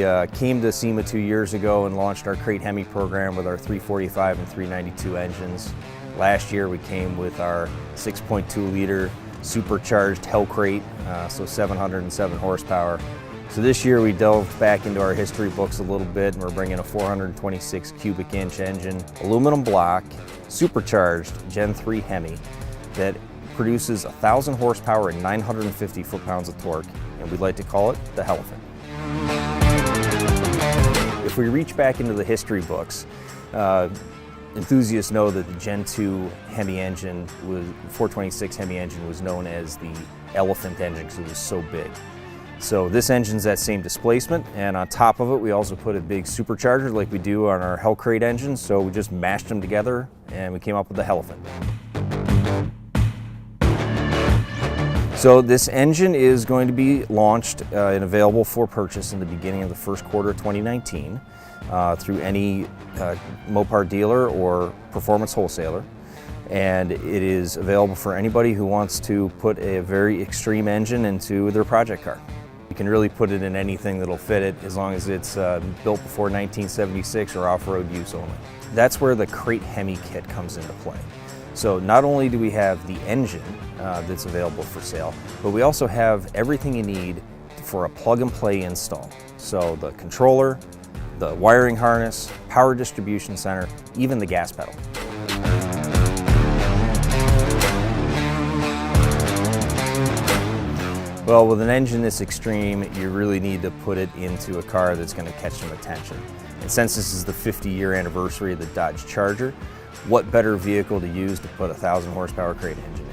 We came to SEMA 2 years ago and launched our crate HEMI program with our 345 and 392 engines. Last year we came with our 6.2 liter supercharged Hell crate, so 707 horsepower. So this year we delved back into our history books a little bit, and we're bringing a 426 cubic inch engine, aluminum block, supercharged Gen 3 HEMI that produces 1,000 horsepower and 950 foot-pounds of torque, and we'd like to call it the Hellephant. If we reach back into the history books, enthusiasts know that the Gen 2 HEMI engine, 426 HEMI engine, was known as the Hellephant engine because it was so big. So this engine's that same displacement, and on top of it we also put a big supercharger like we do on our Hell crate engine, so we just mashed them together and we came up with the Hellephant. So this engine is going to be launched and available for purchase in the beginning of the first quarter of 2019 through any Mopar dealer or performance wholesaler. And it is available for anybody who wants to put a very extreme engine into their project car. You can really put it in anything that'll fit it as long as it's built before 1976 or off-road use only. That's where the crate HEMI kit comes into play. So not only do we have the engine that's available for sale, but we also have everything you need for a plug-and-play install. So the controller, the wiring harness, power distribution center, even the gas pedal. Well, with an engine this extreme, you really need to put it into a car that's going to catch some attention. And since this is the 50-year anniversary of the Dodge Charger, what better vehicle to use to put a 1,000 horsepower crate engine in?